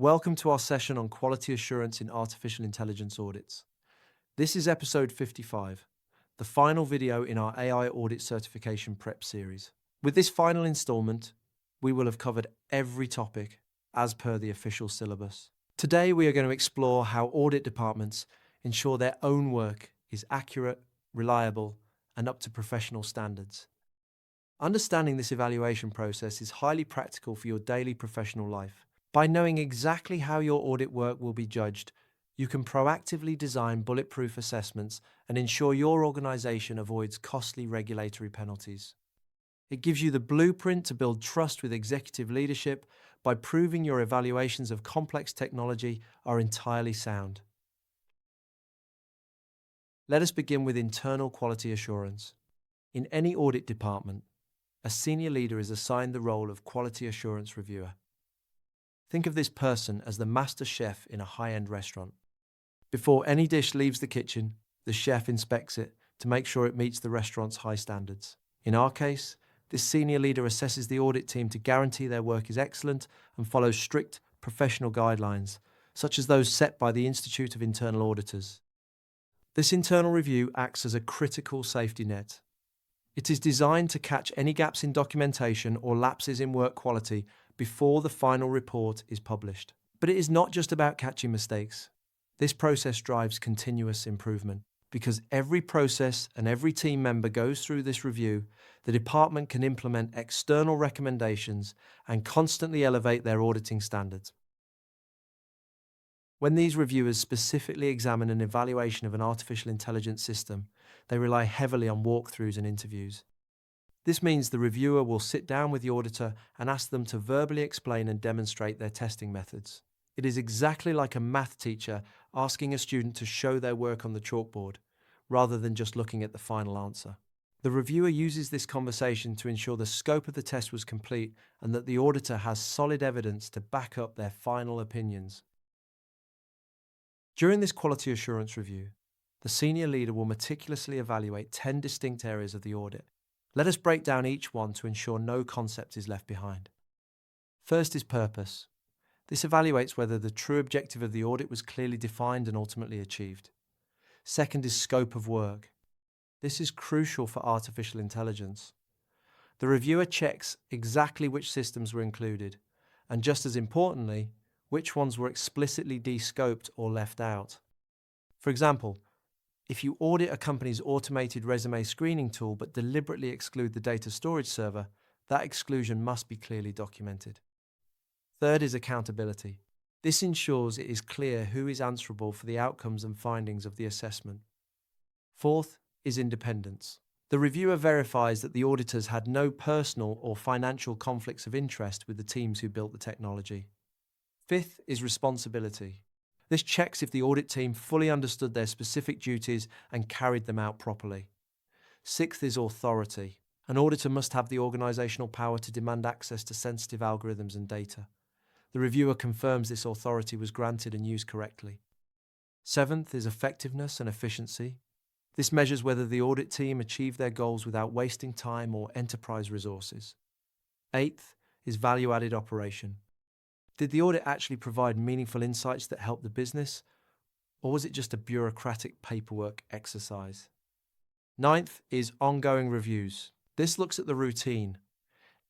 Welcome to our session on quality assurance in artificial intelligence audits. This is episode 55, the final video in our AI audit certification prep series. With this final installment, we will have covered every topic as per the official syllabus. Today, we are going to explore how audit departments ensure their own work is accurate, reliable, and up to professional standards. Understanding this evaluation process is highly practical for your daily professional life. By knowing exactly how your audit work will be judged, you can proactively design bulletproof assessments and ensure your organization avoids costly regulatory penalties. It gives you the blueprint to build trust with executive leadership by proving your evaluations of complex technology are entirely sound. Let us begin with internal quality assurance. In any audit department, a senior leader is assigned the role of quality assurance reviewer. Think of this person as the master chef in a high-end restaurant. Before any dish leaves the kitchen, the chef inspects it to make sure it meets the restaurant's high standards. In our case, this senior leader assesses the audit team to guarantee their work is excellent and follows strict professional guidelines, such as those set by the Institute of Internal Auditors. This internal review acts as a critical safety net. It is designed to catch any gaps in documentation or lapses in work quality before the final report is published. But it is not just about catching mistakes. This process drives continuous improvement. Because every process and every team member goes through this review, the department can implement external recommendations and constantly elevate their auditing standards. When these reviewers specifically examine an evaluation of an artificial intelligence system, they rely heavily on walkthroughs and interviews. This means the reviewer will sit down with the auditor and ask them to verbally explain and demonstrate their testing methods. It is exactly like a math teacher asking a student to show their work on the chalkboard, rather than just looking at the final answer. The reviewer uses this conversation to ensure the scope of the test was complete and that the auditor has solid evidence to back up their final opinions. During this quality assurance review, the senior leader will meticulously evaluate 10 distinct areas of the audit. Let us break down each one to ensure no concept is left behind. First is purpose. This evaluates whether the true objective of the audit was clearly defined and ultimately achieved. Second is scope of work. This is crucial for artificial intelligence. The reviewer checks exactly which systems were included, and just as importantly, which ones were explicitly de-scoped or left out. For example, if you audit a company's automated resume screening tool but deliberately exclude the data storage server, that exclusion must be clearly documented. Third is accountability. This ensures it is clear who is answerable for the outcomes and findings of the assessment. Fourth is independence. The reviewer verifies that the auditors had no personal or financial conflicts of interest with the teams who built the technology. Fifth is responsibility. This checks if the audit team fully understood their specific duties and carried them out properly. Sixth is authority. An auditor must have the organizational power to demand access to sensitive algorithms and data. The reviewer confirms this authority was granted and used correctly. Seventh is effectiveness and efficiency. This measures whether the audit team achieved their goals without wasting time or enterprise resources. Eighth is value-added operation. Did the audit actually provide meaningful insights that helped the business, or was it just a bureaucratic paperwork exercise? Ninth is ongoing reviews. This looks at the routine,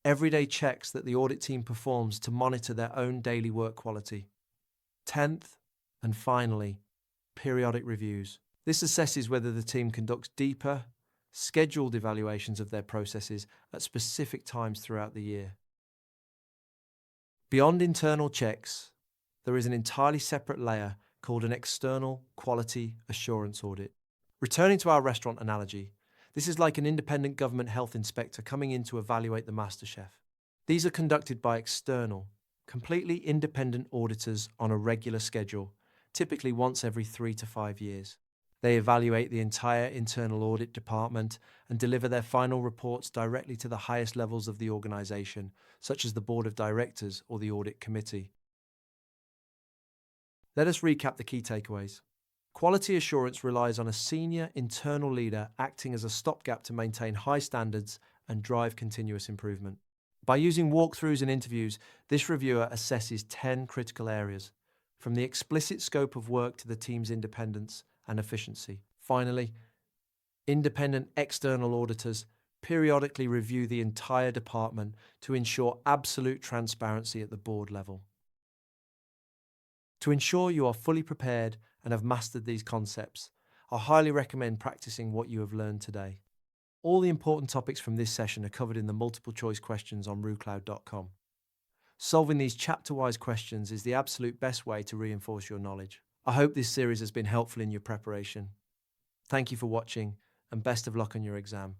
everyday checks that the audit team performs to monitor their own daily work quality. 10th, and finally, periodic reviews. This assesses whether the team conducts deeper, scheduled evaluations of their processes at specific times throughout the year. Beyond internal checks, there is an entirely separate layer called an external quality assurance audit. Returning to our restaurant analogy, this is like an independent government health inspector coming in to evaluate the master chef. These are conducted by external, completely independent auditors on a regular schedule, typically once every 3 to 5 years. They evaluate the entire internal audit department and deliver their final reports directly to the highest levels of the organization, such as the board of directors or the audit committee. Let us recap the key takeaways. Quality assurance relies on a senior internal leader acting as a stopgap to maintain high standards and drive continuous improvement. By using walkthroughs and interviews, this reviewer assesses 10 critical areas, from the explicit scope of work to the team's independence and efficiency. Finally, independent external auditors periodically review the entire department to ensure absolute transparency at the board level. To ensure you are fully prepared and have mastered these concepts, I highly recommend practicing what you have learned today. All the important topics from this session are covered in the multiple choice questions on RooCloud.com. Solving these chapter-wise questions is the absolute best way to reinforce your knowledge. I hope this series has been helpful in your preparation. Thank you for watching, and best of luck on your exam.